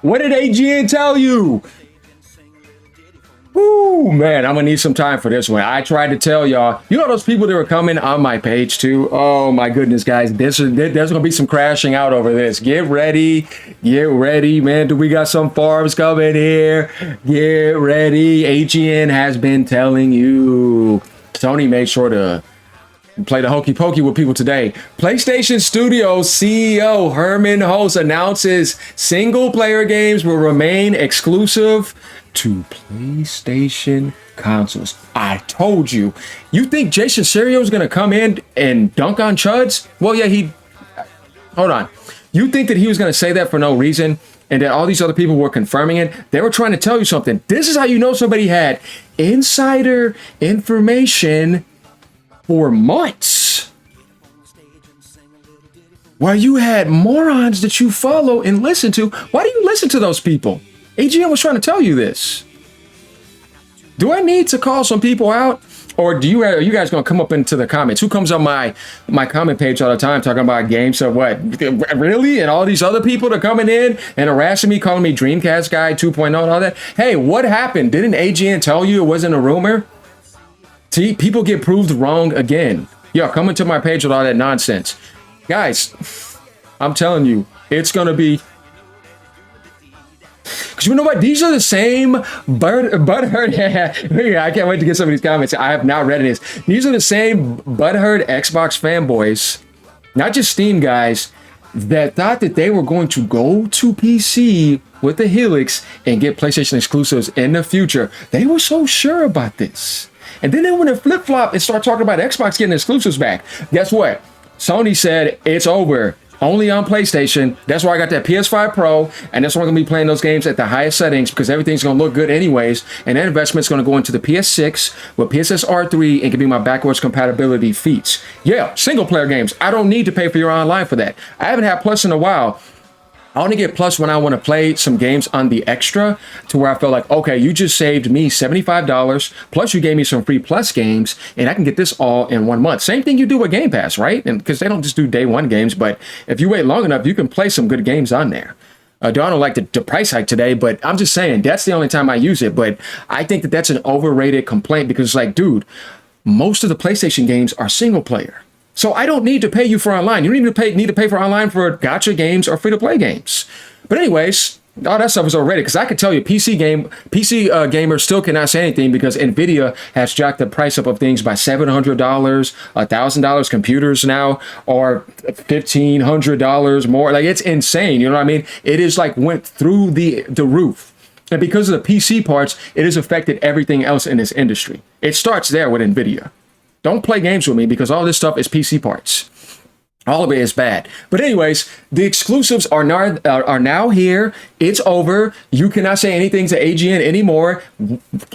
What did AGN tell you? Ooh, man, I'm gonna need some time for this one. I tried to tell y'all. You know those people that were coming on my page too? Oh my goodness, guys. There's gonna be some crashing out over this. Get ready. Get ready, man. Do we got some farms coming here? Get ready. AGN has been telling you. Sony made sure to play the hokey pokey with people today. PlayStation Studios CEO Herman Hulst announces single player games will remain exclusive to PlayStation consoles. I told you. You think Jason Serio is going to come in and dunk on Chuds? Well, yeah, hold on. You think that he was going to say that for no reason and that all these other people were confirming it? They were trying to tell you something. This is how you know somebody had insider information for months, while you had morons that you follow and listen to. Why do you listen to those people? AGN was trying to tell you this. Do I need to call some people out? Or are you guys going to come up into the comments? Who comes on my comment page all the time talking about games of what? Really? And all these other people that are coming in and harassing me, calling me Dreamcast Guy 2.0 and all that? Hey, what happened? Didn't AGN tell you it wasn't a rumor? See, people get proved wrong again. Yo, come into my page with all that nonsense. Guys, I'm telling you, it's going to be... Because you know what? These are the same butthurt... I can't wait to get some of these comments. I have not read this. These are the same butthurt Xbox fanboys, not just Steam guys, that thought that they were going to go to PC with the Helix and get PlayStation exclusives in the future. They were so sure about this. And then they want to flip-flop and start talking about Xbox getting exclusives back. Guess what? Sony said it's over. Only on PlayStation. That's why I got that PS5 Pro, and that's why I'm going to be playing those games at the highest settings because everything's going to look good anyways, and that investment's going to go into the PS6 with PSSR3 and give me my backwards compatibility feats. Yeah, single-player games. I don't need to pay for your online for that. I haven't had Plus in a while. I only get Plus when I want to play some games on the extra to where I feel like, okay, you just saved me $75, plus you gave me some free Plus games, and I can get this all in 1 month. Same thing you do with Game Pass, right? And because they don't just do day one games, but if you wait long enough, you can play some good games on there. I don't like the price hike today, but I'm just saying that's the only time I use it. But I think that that's an overrated complaint because it's like, dude, most of the PlayStation games are single player. So I don't need to pay you for online. You don't even need to pay for online for gacha games or free-to-play games. But anyways, all that stuff is already, because I can tell you PC gamers still cannot say anything because NVIDIA has jacked the price up of things by $700, $1,000. Computers now are $1,500 more. Like, it's insane. You know what I mean? It is like went through the roof. And because of the PC parts, it has affected everything else in this industry. It starts there with NVIDIA. Don't play games with me because all this stuff is PC parts. All of it is bad. But anyways, the exclusives are now here. It's over. You cannot say anything to AGN anymore.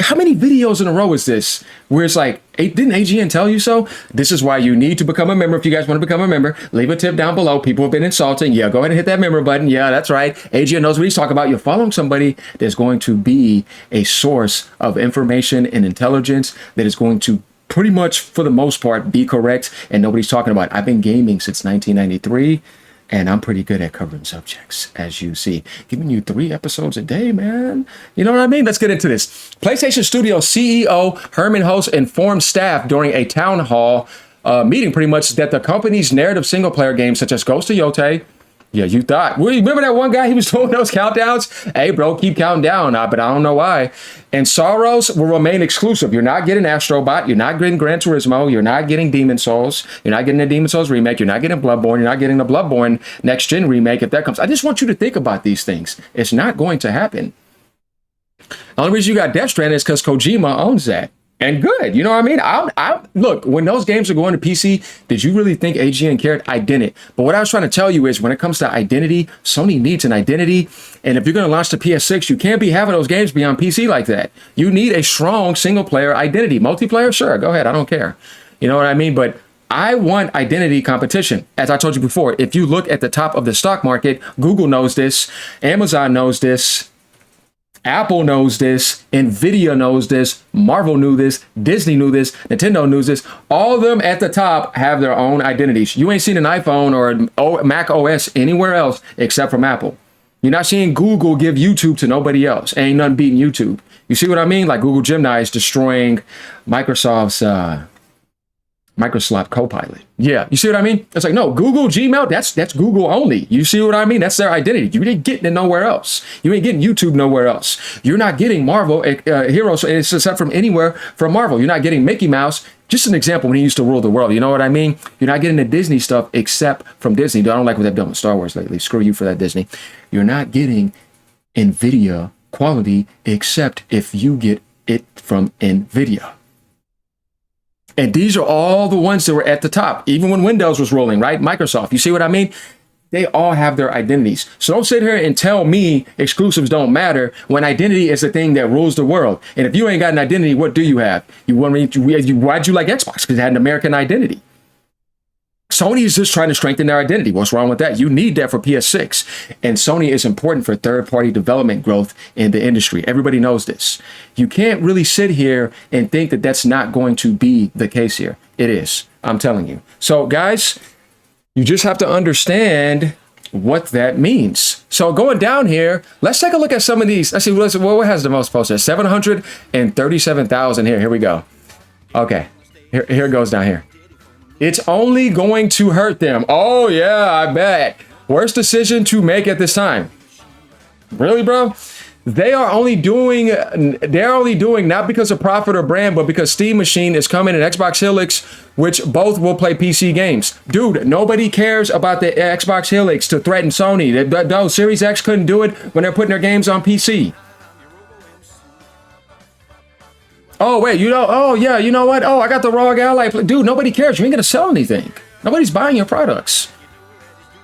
How many videos in a row is this where it's like, didn't AGN tell you so? This is why you need to become a member. If you guys want to become a member, leave a tip down below. People have been insulting. Yeah, go ahead and hit that member button. Yeah, that's right. AGN knows what he's talking about. You're following somebody that's going to be a source of information and intelligence that is going to pretty much, for the most part, be correct, and nobody's talking about it. I've been gaming since 1993, and I'm pretty good at covering subjects, as you see. Giving you 3 episodes a day, man. You know what I mean? Let's get into this. PlayStation Studios CEO Herman Hulst informed staff during a town hall meeting, pretty much, that the company's narrative single-player games, such as Ghost of Yotei, yeah, you thought. Well, you remember that one guy, he was doing those countdowns? Hey, bro, keep counting down, but I don't know why. And Sorrows will remain exclusive. You're not getting Astrobot. You're not getting Gran Turismo. You're not getting Demon Souls. You're not getting the Demon Souls remake. You're not getting Bloodborne. You're not getting the Bloodborne next-gen remake if that comes. I just want you to think about these things. It's not going to happen. The only reason you got Death Stranding is because Kojima owns that. And good, you know what I mean? I look, when those games are going to PC, did you really think AGN cared? I didn't. But what I was trying to tell you is when it comes to identity, Sony needs an identity. And if you're going to launch the PS6, you can't be having those games be on PC like that. You need a strong single player identity. Multiplayer, sure, go ahead. I don't care. You know what I mean? But I want identity competition. As I told you before, if you look at the top of the stock market, Google knows this, Amazon knows this, Apple knows this, Nvidia knows this, Marvel knew this, Disney knew this, Nintendo knows this. All of them at the top have their own identities. You ain't seen an iPhone or a Mac OS anywhere else except from Apple. You're not seeing Google give YouTube to nobody else. Ain't nothing beating YouTube. You see what I mean? Like Google Gemini is destroying Microsoft's Microsoft Copilot. Yeah, you see what I mean? It's like, no, Google Gmail, that's Google only. You see what I mean? That's their identity. You ain't getting it nowhere else. You ain't getting YouTube nowhere else. You're not getting Marvel heroes except from anywhere from Marvel. You're not getting Mickey Mouse. Just an example when he used to rule the world. You know what I mean? You're not getting the Disney stuff except from Disney. I don't like what they've done with Star Wars lately. Screw you for that, Disney. You're not getting Nvidia quality except if you get it from Nvidia. And these are all the ones that were at the top, even when Windows was rolling, right? Microsoft, you see what I mean? They all have their identities. So don't sit here and tell me exclusives don't matter when identity is the thing that rules the world. And if you ain't got an identity, what do you have? Why'd you like Xbox? Because it had an American identity. Sony is just trying to strengthen their identity. What's wrong with that? You need that for PS6. And Sony is important for third-party development growth in the industry. Everybody knows this. You can't really sit here and think that that's not going to be the case here. It is. I'm telling you. So, guys, you just have to understand what that means. So going down here, let's take a look at some of these. Let's see, what has the most posters? 737,000 here. Here we go. Okay. Here it goes down here. It's only going to hurt them. Oh, yeah, I bet. Worst decision to make at this time. Really, bro? They're only doing not because of profit or brand, but because Steam Machine is coming and Xbox Helix, which both will play PC games. Dude, nobody cares about the Xbox Helix to threaten Sony. No, Series X couldn't do it when they're putting their games on PC. Oh, wait, oh, yeah, you know what? Oh, I got the ROG Ally. Dude, nobody cares. You ain't going to sell anything. Nobody's buying your products.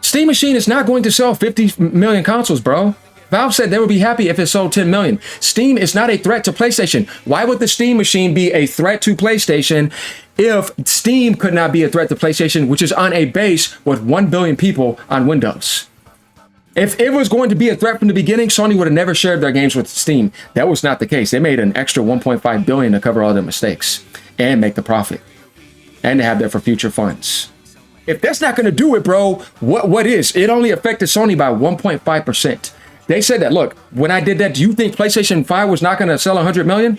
Steam Machine is not going to sell 50 million consoles, bro. Valve said they would be happy if it sold 10 million. Steam is not a threat to PlayStation. Why would the Steam Machine be a threat to PlayStation if Steam could not be a threat to PlayStation, which is on a base with 1 billion people on Windows? If it was going to be a threat from the beginning, Sony would have never shared their games with Steam. That was not the case. They made an extra 1.5 billion to cover all their mistakes and make the profit and to have that for future funds. If that's not going to do it, bro, what is? It only affected Sony by 1.5%. They said that, look, when I did that, do you think PlayStation 5 was not going to sell 100 million?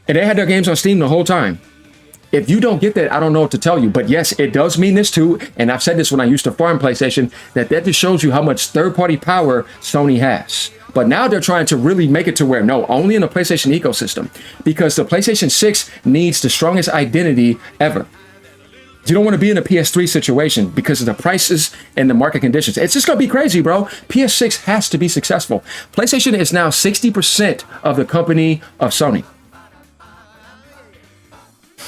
And they had their games on Steam the whole time. If you don't get that, I don't know what to tell you. But yes, it does mean this too. And I've said this when I used to farm PlayStation, that just shows you how much third-party power Sony has. But now they're trying to really make it to where, no, only in the PlayStation ecosystem. Because the PlayStation 6 needs the strongest identity ever. You don't want to be in a PS3 situation because of the prices and the market conditions. It's just going to be crazy, bro. PS6 has to be successful. PlayStation is now 60% of the company of Sony.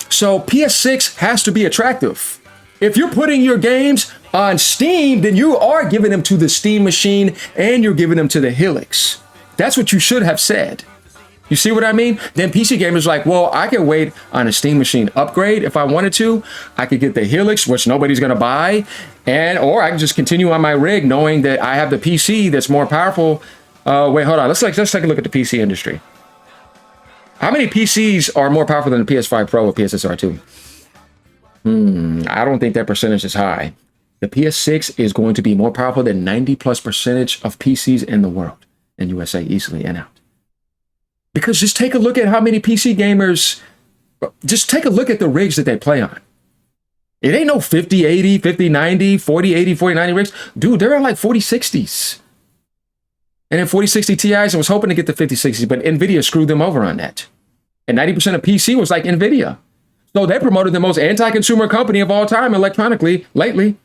So PS6 has to be attractive. If you're putting your games on Steam, then you are giving them to the Steam Machine and you're giving them to the Helix. That's what you should have said. You see what I mean? Then PC gamers like, well, I can wait on a Steam Machine upgrade if I wanted to. I could get the Helix, which nobody's going to buy, or I can just continue on my rig knowing that I have the PC that's more powerful. Wait, hold on. Let's take a look at the PC industry. How many PCs are more powerful than the PS5 Pro or PSSR 2? I don't think that percentage is high. The PS6 is going to be more powerful than 90+% of PCs in the world, in USA, easily and out. Because just take a look at how many PC gamers, just take a look at the rigs that they play on. It ain't no 5080, 5090, 4080, 4090 rigs. Dude, they're on like 4060s. And then 4060 Ti's, I was hoping to get the 5060s, but NVIDIA screwed them over on that. And 90% of PC was like NVIDIA. So they promoted the most anti-consumer company of all time electronically lately.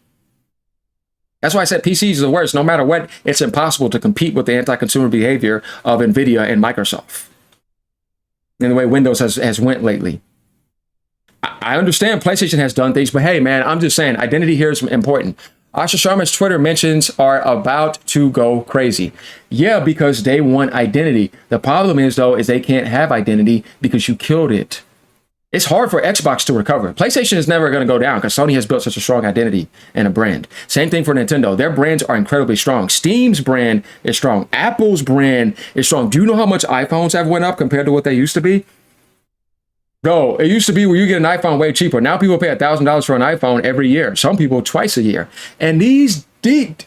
That's why I said PCs are the worst. No matter what, it's impossible to compete with the anti-consumer behavior of NVIDIA and Microsoft. And the way Windows has went lately. I understand PlayStation has done things, but hey, man, I'm just saying identity here is important. Asha Sharma's Twitter mentions are about to go crazy. Yeah, because they want identity. The problem is, though, is they can't have identity because you killed it. It's hard for Xbox to recover. PlayStation is never going to go down because Sony has built such a strong identity and a brand. Same thing for Nintendo. Their brands are incredibly strong. Steam's brand is strong. Apple's brand is strong. Do you know how much iPhones have went up compared to what they used to be? Bro, it used to be where you get an iPhone way cheaper. Now people pay $1,000 for an iPhone every year. Some people twice a year. And these,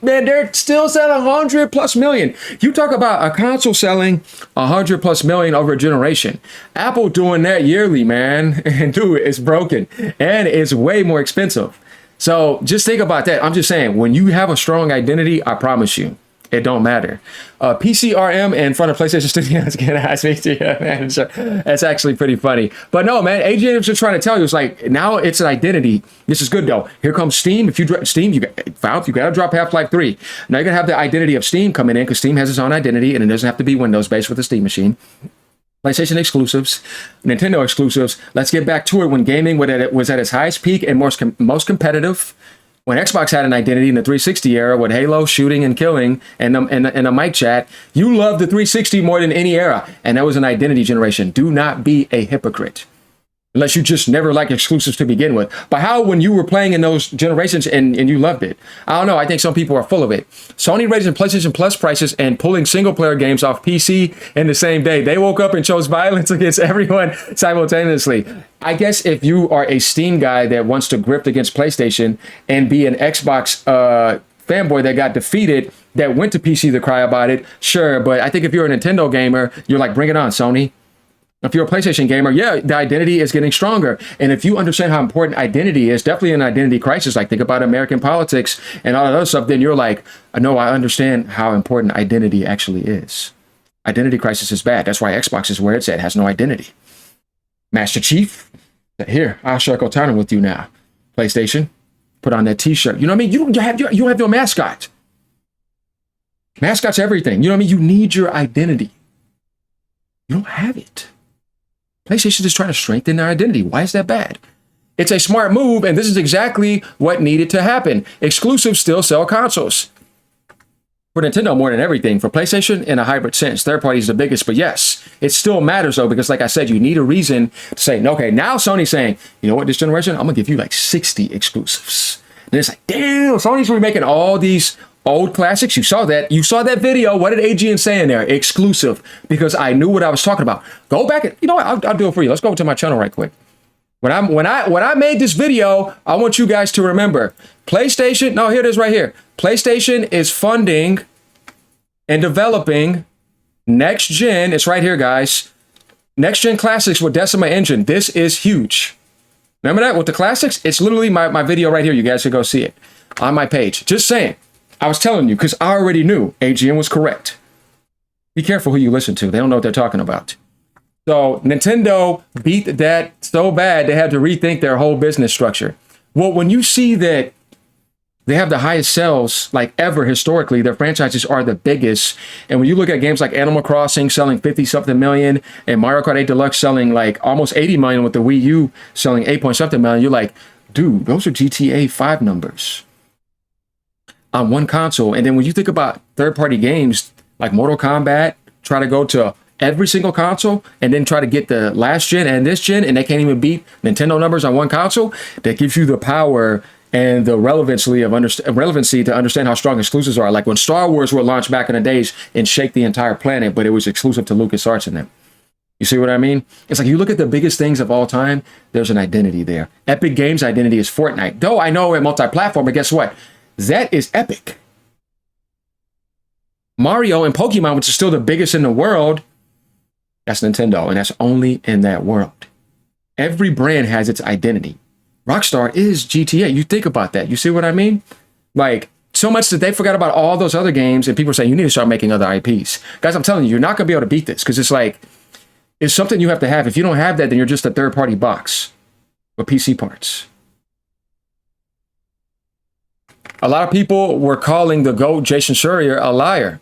man, they're still selling 100 plus million. You talk about a console selling 100 plus million over a generation. Apple doing that yearly, man. And dude, it's broken. And it's way more expensive. So just think about that. I'm just saying, when you have a strong identity, I promise you, it don't matter. PCRM in front of PlayStation Studios can ask me to, man. That's actually pretty funny. But no, man, AJ was just trying to tell you, it's like, now it's an identity. This is good though. Here comes Steam. If you drop Steam, you got to drop Half-Life 3. Now you're gonna have the identity of Steam coming in because Steam has its own identity and it doesn't have to be Windows based with the Steam machine. PlayStation exclusives, Nintendo exclusives. Let's get back to it when gaming was at its highest peak and most competitive. When Xbox had an identity in the 360 era with Halo, shooting and killing, and a mic chat, you loved the 360 more than any era. And that was an identity generation. Do not be a hypocrite. Unless you just never liked exclusives to begin with. But how when you were playing in those generations and you loved it? I don't know. I think some people are full of it. Sony raising PlayStation Plus prices and pulling single-player games off PC in the same day. They woke up and chose violence against everyone simultaneously. I guess if you are a Steam guy that wants to grift against PlayStation and be an Xbox fanboy that got defeated, that went to PC to cry about it, sure. But I think if you're a Nintendo gamer, you're like, bring it on, Sony. If you're a PlayStation gamer, yeah, the identity is getting stronger. And if you understand how important identity is, definitely an identity crisis, like think about American politics and all that other stuff, then you're like, no, I understand how important identity actually is. Identity crisis is bad. That's why Xbox is where it's at, has no identity. Master Chief, here, I'll share Cortana with you now. PlayStation, put on that t-shirt. You know what I mean? You have your mascot. Mascot's everything. You know what I mean? You need your identity. You don't have it. PlayStation is trying to strengthen their identity. Why is that bad? It's a smart move, and this is exactly what needed to happen. Exclusives still sell consoles. For Nintendo, more than everything. For PlayStation, in a hybrid sense. Third party is the biggest, but yes, it still matters, though, because like I said, you need a reason to say, okay, now Sony's saying, you know what, this generation, I'm going to give you like 60 exclusives. And it's like, damn, Sony's remaking all these old classics. You saw that video. What did AGN say in there? Exclusive, because I knew what I was talking about. Go back and, you know what, I'll do it for you. Let's go to my channel right quick. When I made this video, I want you guys to remember PlayStation. No, here it is right here. PlayStation is funding and developing next gen. It's right here, guys. Next gen classics with Decima engine. This is huge. Remember that with the classics? It's literally my video right here. You guys should go see it on my page. Just saying. I was telling you because I already knew AGN was correct. Be careful who you listen to. They don't know what they're talking about. So Nintendo beat that so bad they had to rethink their whole business structure. Well, when you see that they have the highest sales like ever historically, their franchises are the biggest. And when you look at games like Animal Crossing selling 50-something million and Mario Kart 8 Deluxe selling like almost 80 million with the Wii U selling 8-point-something million, you're like, dude, those are GTA 5 numbers on one console. And then when you think about third-party games like Mortal Kombat, try to go to every single console and then try to get the last gen and this gen, and they can't even beat Nintendo numbers on one console, that gives you the power and the relevancy to understand how strong exclusives are. Like when Star Wars were launched back in the days and shake the entire planet, but it was exclusive to LucasArts and them. You see what I mean? It's like you look at the biggest things of all time, there's an identity there. Epic Games' identity is Fortnite. Though I know it's multi-platform, but guess what? That is Epic. Mario and Pokemon, which is still the biggest in the world, that's Nintendo, and that's only in that world. Every brand has its identity. Rockstar is GTA. You think about that. You see what I mean? Like, so much that they forgot about all those other games, and people say, you need to start making other IPs. Guys, I'm telling you, you're not going to be able to beat this, because it's like, it's something you have to have. If you don't have that, then you're just a third-party box with PC parts. A lot of people were calling the GOAT Jason Schreier a liar.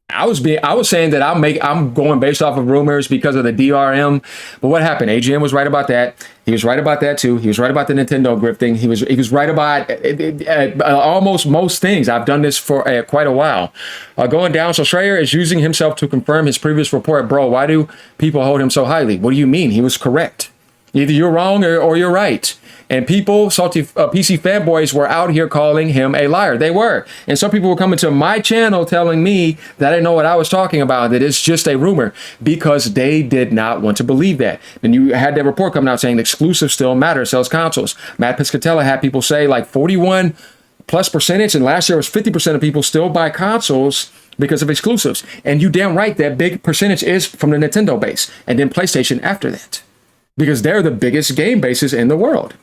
I was saying that I'm going based off of rumors because of the DRM. But what happened? AGN was right about that. He was right about that too. He was right about the Nintendo grifting. He was right about almost most things. I've done this for quite a while. Going down. So Schreier is using himself to confirm his previous report. Bro, why do people hold him so highly? What do you mean? He was correct. Either you're wrong or you're right. And people, salty PC fanboys, were out here calling him a liar. They were. And some people were coming to my channel telling me that I didn't know what I was talking about, that it's just a rumor, because they did not want to believe that. And you had that report coming out saying exclusive still matter, sells consoles. Matt Piscatella had people say like 41+%, and last year was 50% of people still buy consoles because of exclusives. And you damn right that big percentage is from the Nintendo base, and then PlayStation after that, because they're the biggest game bases in the world.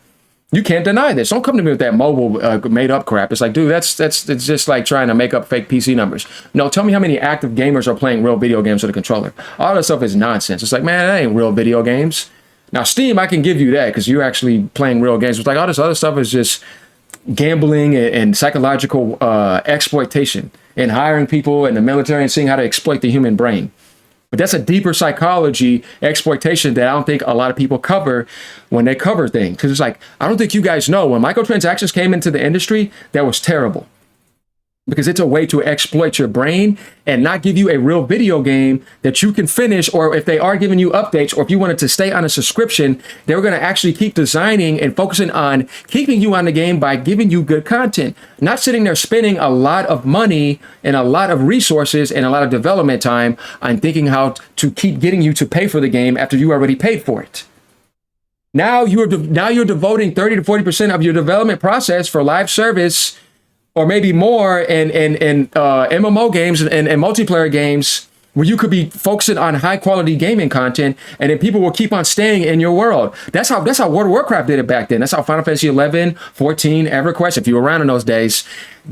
You can't deny this. Don't come to me with that mobile made up crap. It's like, dude, it's just like trying to make up fake PC numbers. No, tell me how many active gamers are playing real video games with a controller. All that stuff is nonsense. It's like, man, that ain't real video games. Now, Steam, I can give you that because you're actually playing real games. It's like all this other stuff is just gambling and psychological exploitation, and hiring people in the military and seeing how to exploit the human brain. But that's a deeper psychology exploitation that I don't think a lot of people cover when they cover things. Because it's like, I don't think you guys know, when microtransactions came into the industry, that was terrible. Because it's a way to exploit your brain and not give you a real video game that you can finish, or if they are giving you updates, or if you wanted to stay on a subscription, they were going to actually keep designing and focusing on keeping you on the game by giving you good content, not sitting there spending a lot of money and a lot of resources and a lot of development time on thinking how to keep getting you to pay for the game after you already paid for it. Now you're devoting 30 to 40% of your development process for live service, or maybe more, in MMO games and multiplayer games, where you could be focusing on high quality gaming content, and then people will keep on staying in your world. That's how World of Warcraft did it back then. That's how Final Fantasy 11, 14, EverQuest, if you were around in those days,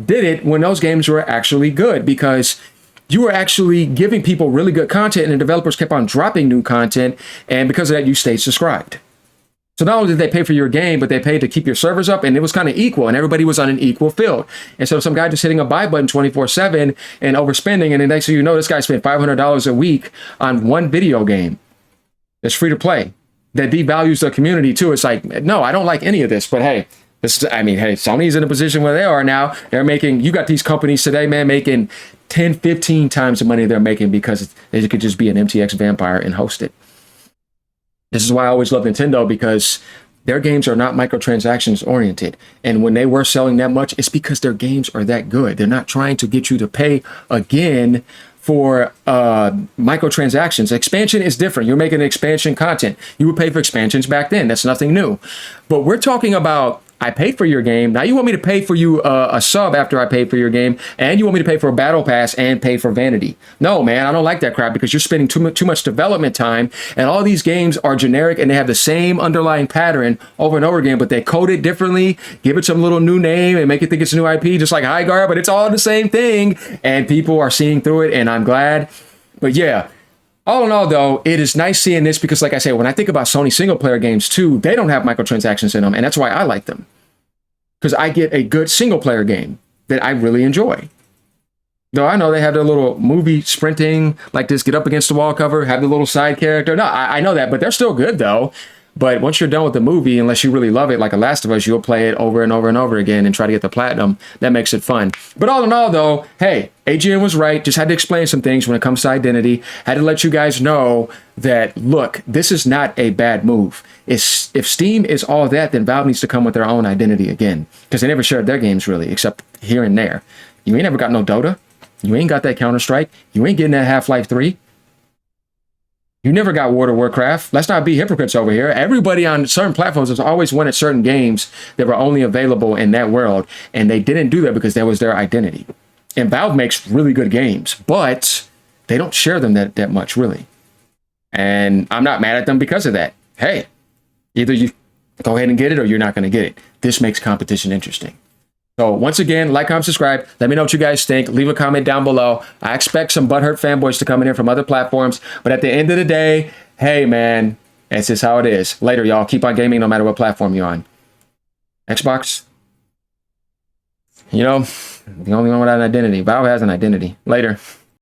did it when those games were actually good, because you were actually giving people really good content, and the developers kept on dropping new content, and because of that, you stayed subscribed. So not only did they pay for your game, but they paid to keep your servers up, and it was kind of equal, and everybody was on an equal field. And so some guy just hitting a buy button 24/7 and overspending, and the next thing you know, this guy spent $500 a week on one video game that's free to play, that devalues the community too. It's like, no, I don't like any of this, but hey, hey, Sony's in a position where they are now. They're making, you got these companies today, man, making 10, 15 times the money they're making because they could just be an MTX vampire and host it. This is why I always love Nintendo, because their games are not microtransactions oriented. And when they were selling that much, it's because their games are that good. They're not trying to get you to pay again for microtransactions. Expansion is different. You're making expansion content. You would pay for expansions back then. That's nothing new. But we're talking about, I paid for your game. Now you want me to pay for you a sub after I paid for your game, and you want me to pay for a battle pass and pay for vanity. No, man, I don't like that crap, because you're spending too much development time, and all these games are generic and they have the same underlying pattern over and over again, but they code it differently, give it some little new name and make it think it's a new IP, just like Highguard, but it's all the same thing, and people are seeing through it, and I'm glad. But yeah, all in all, though, it is nice seeing this, because like I say, when I think about Sony single player games too, they don't have microtransactions in them, and that's why I like them. Because I get a good single player game that I really enjoy. Though I know they have their little movie sprinting, like this get up against the wall cover, have the little side character. No, I know that, but they're still good though. But once you're done with the movie, unless you really love it, like The Last of Us, you'll play it over and over and over again and try to get the platinum. That makes it fun. But all in all, though, hey, AGN was right. Just had to explain some things when it comes to identity. Had to let you guys know that, look, this is not a bad move. If Steam is all that, then Valve needs to come with their own identity again, because they never shared their games really, except here and there. You ain't never got no Dota. You ain't got that Counter-Strike. You ain't getting that Half-Life 3. You never got World of Warcraft. Let's not be hypocrites over here. Everybody on certain platforms has always wanted certain games that were only available in that world, and they didn't do that because that was their identity. And Valve makes really good games, but they don't share them that much, really. And I'm not mad at them because of that. Hey, either you go ahead and get it or you're not going to get it. This makes competition interesting. So once again, like, comment, subscribe. Let me know what you guys think. Leave a comment down below. I expect some butthurt fanboys to come in here from other platforms. But at the end of the day, hey, man, that's just how it is. Later, y'all. Keep on gaming no matter what platform you're on. Xbox, you know, the only one without an identity. Valve has an identity. Later.